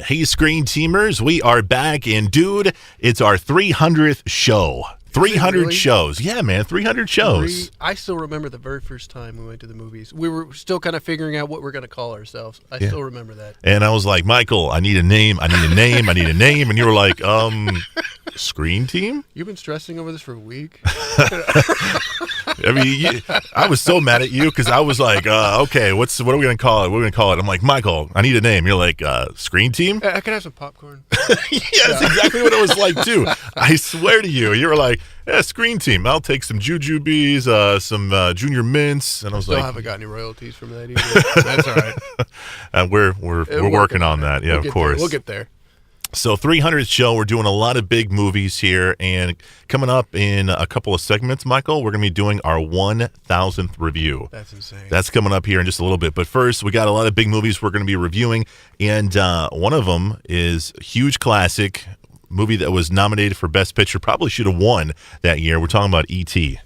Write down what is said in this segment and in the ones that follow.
Hey, Screen Teamers, we are back, and dude, it's our 300th show. 300 really? shows. Yeah, man, 300 shows. I still remember the very first time we went to the movies. We were still kind of figuring out what we're going to call ourselves. I still remember that. And I was like, Michael, I need a name. I need a name. I need a name. And you were like, Screen Team? You've been stressing over this for a week? I mean, I was so mad at you because I was like, okay, what are we going to call it? What are we going to call it? I'm like, Michael, I need a name. You're like, Screen Team? I can have some popcorn. Yeah, that's exactly what it was like, too. I swear to you. You were like, Screen Team. I'll take some Jujubes, some Junior Mints. And I was Still like, haven't got any royalties from that either. That's all right. We're working on that. Yeah, we'll of course. We'll get there. So 300th show, we're doing a lot of big movies here, and coming up in a couple of segments, Michael, we're going to be doing our 1,000th review. That's insane. That's coming up here in just a little bit. But first, we got a lot of big movies we're going to be reviewing, and one of them is a huge classic movie that was nominated for Best Picture, probably should have won that year. We're talking about E.T.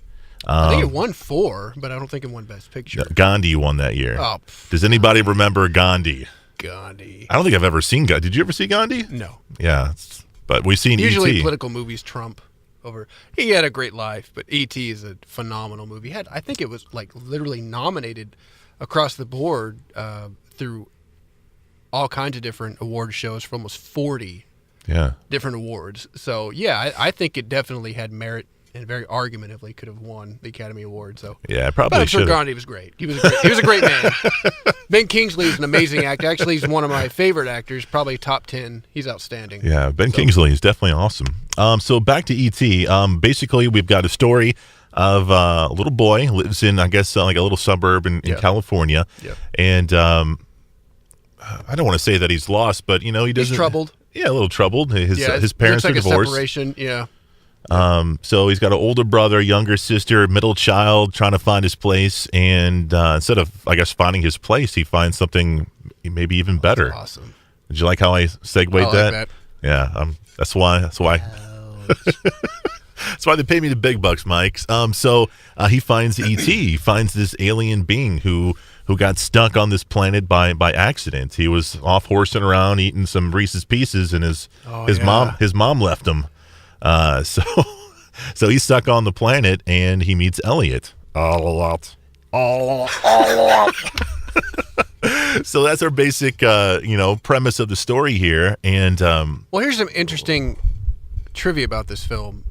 I think it won 4, but I don't think it won Best Picture. Gandhi won that year. Oh, Does anybody remember Gandhi? Gandhi. I don't think I've ever seen Gandhi. Did you ever see Gandhi? No. Yeah, but we've seen Usually E.T. political movies trump over. He had a great life, but E.T. is a phenomenal movie. I think it was like literally nominated across the board through all kinds of different award shows for almost 40 different awards. So, yeah, I think it definitely had merit and very argumentatively could have won the Academy Award. So yeah, probably but I'm sure should. Gandhi was great. He was a great man. Ben Kingsley is an amazing actor. Actually, he's one of my favorite actors, probably top 10. He's outstanding. Yeah, Ben Kingsley is definitely awesome. So back to E.T. Basically, we've got a story of a little boy lives in, I guess, like a little suburb in California. Yep. And I don't want to say that he's lost, but, he doesn't. He's troubled. Yeah, a little troubled. His parents are divorced. A separation, yeah. So he's got an older brother, younger sister, middle child, trying to find his place. And instead of, I guess, finding his place, he finds something maybe even better. That's awesome. Did you like how I segued that? That? Yeah, that's why. That's why they pay me the big bucks, Mike. So he finds E.T. He finds this alien being who got stuck on this planet by accident. He was off horsing around, eating some Reese's Pieces, and his mom left him. So he's stuck on the planet, and he meets Elliot. So that's our basic, premise of the story here. And well, here's some interesting trivia about this film.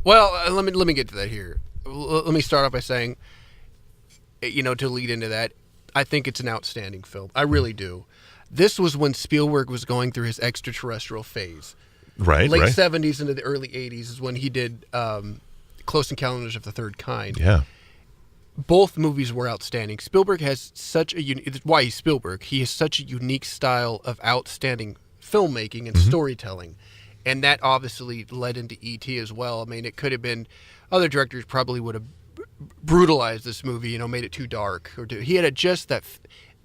Well, let me get to that here. Let me start off by saying, to lead into that, I think it's an outstanding film. I really do. This was when Spielberg was going through his Extra-Terrestrial phase. Late 70s into the early 80s is when he did Close Encounters of the Third Kind. Yeah. Both movies were outstanding. Spielberg has such a why he's Spielberg. He has such a unique style of outstanding filmmaking and storytelling. And that obviously led into E.T. as well. I mean, it could have been other directors probably would have brutalized this movie, made it too dark he had just that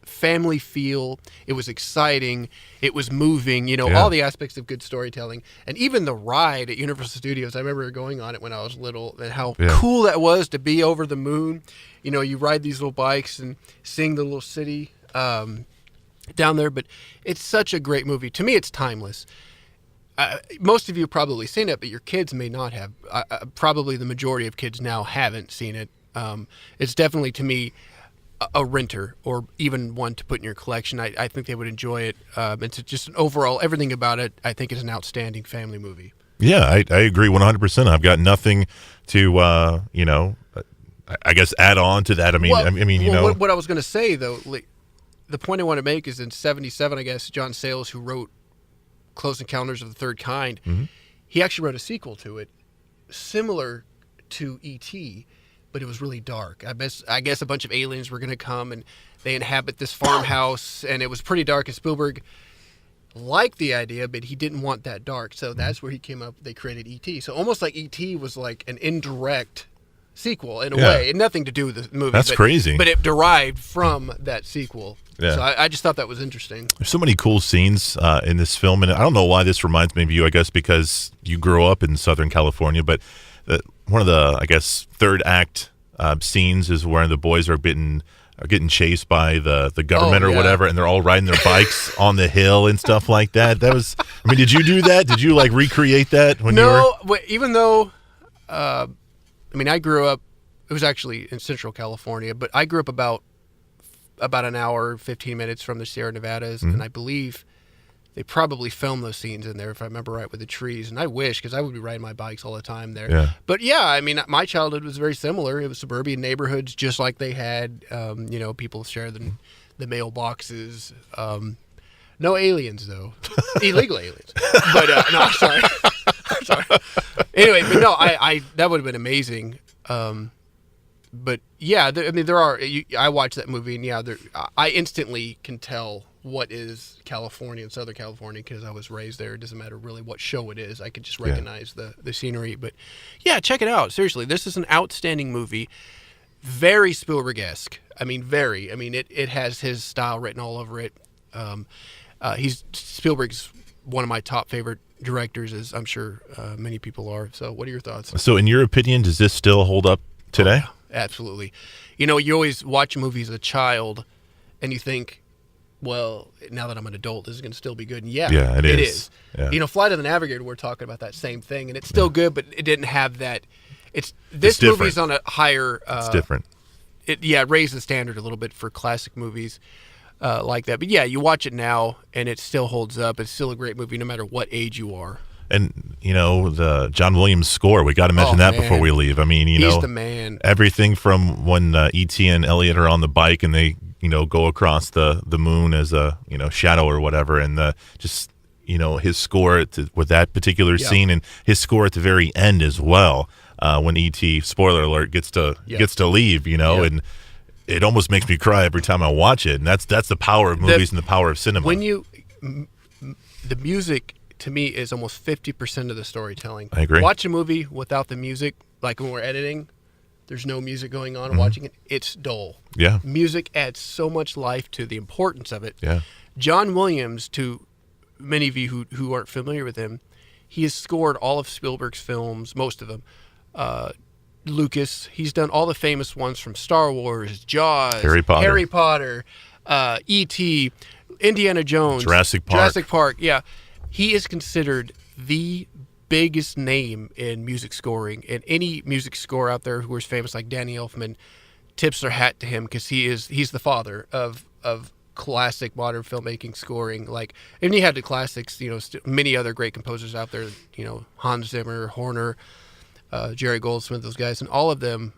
family feel. It was exciting, it was moving, all the aspects of good storytelling. And even the ride at Universal Studios, I remember going on it when I was little, and how cool that was to be over the moon. You ride these little bikes and seeing the little city down there. But it's such a great movie. To me, it's timeless. Most of you have probably seen it, but your kids may not have. Probably the majority of kids now haven't seen it. It's definitely, to me, a renter, or even one to put in your collection. I think they would enjoy it. It's just an overall, everything about it, I think, is an outstanding family movie. Yeah, I agree 100%. I've got nothing to, I guess, add on to that. What I was going to say, though, the point I want to make is in 77, I guess, John Sayles, who wrote Close Encounters of the Third Kind, he actually wrote a sequel to it, similar to E.T., but it was really dark. I guess a bunch of aliens were going to come, and they inhabit this farmhouse, and it was pretty dark. And Spielberg liked the idea, but he didn't want that dark. So that's where he came up. They created E.T. So almost like E.T. was like an indirect sequel in a way. It had nothing to do with the movie. That's crazy. But it derived from that sequel. Yeah. So I just thought that was interesting. There's so many cool scenes in this film, and I don't know why this reminds me of you, I guess because you grew up in Southern California, but one of the, I guess, third act scenes is where the boys are being are getting chased by the government or yeah. whatever, and they're all riding their bikes on the hill and stuff like that. That was, I mean, did you do that? Did you like recreate that when you were? No, even though, I mean, I grew up. It was actually in Central California, but I grew up about an hour, 15 minutes from the Sierra Nevadas, and I believe they probably filmed those scenes in there, if I remember right, with the trees. And I wish, because I would be riding my bikes all the time there. Yeah. But yeah, I mean, my childhood was very similar. It was suburban neighborhoods, just like they had. People share the mailboxes. No aliens though, illegal aliens. But no, I'm sorry. I'm sorry. Anyway, but no, I that would have been amazing. But yeah, there are. I watched that movie, and yeah, I instantly can tell what is California and Southern California because I was raised there. It doesn't matter really what show it is. I can just recognize the scenery. But yeah, check it out. Seriously, this is an outstanding movie. Very Spielberg-esque. I mean, very. I mean, it has his style written all over it. Spielberg's one of my top favorite directors, as I'm sure many people are. So what are your thoughts? So in your opinion, does this still hold up today? Oh, absolutely. You always watch movies as a child and you think, well, now that I'm an adult, this is going to still be good. And yeah, it is. Yeah. Flight of the Navigator, we're talking about that same thing, and it's still good, but it didn't have that. This movie's on a higher. It's different. It raised the standard a little bit for classic movies like that. But yeah, you watch it now, and it still holds up. It's still a great movie, no matter what age you are. And the John Williams score, we got to mention that before we leave. I mean, he's the man. Everything from when E.T. and Elliot are on the bike and they go across the moon as a shadow or whatever, and his score with that particular scene, and his score at the very end as well. When E.T. spoiler alert gets to leave, and it almost makes me cry every time I watch it. And that's the power of movies and the power of cinema. The music to me is almost 50% of the storytelling. I agree. Watch a movie without the music, like when we're editing, there's no music going on. Watching it, it's dull. Yeah. Music adds so much life to the importance of it. Yeah. John Williams, to many of you who aren't familiar with him, he has scored all of Spielberg's films, most of them. Lucas, he's done all the famous ones from Star Wars, Jaws, Harry Potter, E.T., Indiana Jones, Jurassic Park. Yeah. He is considered the biggest name in music scoring, and any music score out there who is famous, like Danny Elfman, tips their hat to him because he's the father of classic modern filmmaking scoring. And he had the classics, many other great composers out there, Hans Zimmer, Horner, Jerry Goldsmith, those guys, and all of them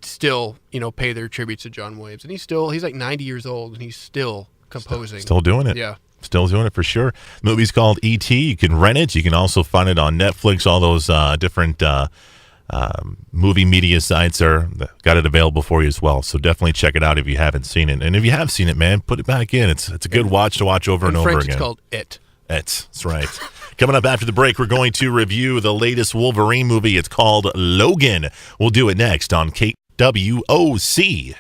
still, pay their tributes to John Williams. And he's like 90 years old, and he's still composing. Still doing it. Yeah. Still doing it for sure. The movie's called E.T. You can rent it. You can also find it on Netflix. All those different movie media sites got it available for you as well. So definitely check it out if you haven't seen it. And if you have seen it, man, put it back in. It's a good watch to watch over and over French, again. It's called It. That's right. Coming up after the break, we're going to review the latest Wolverine movie. It's called Logan. We'll do it next on KWOC.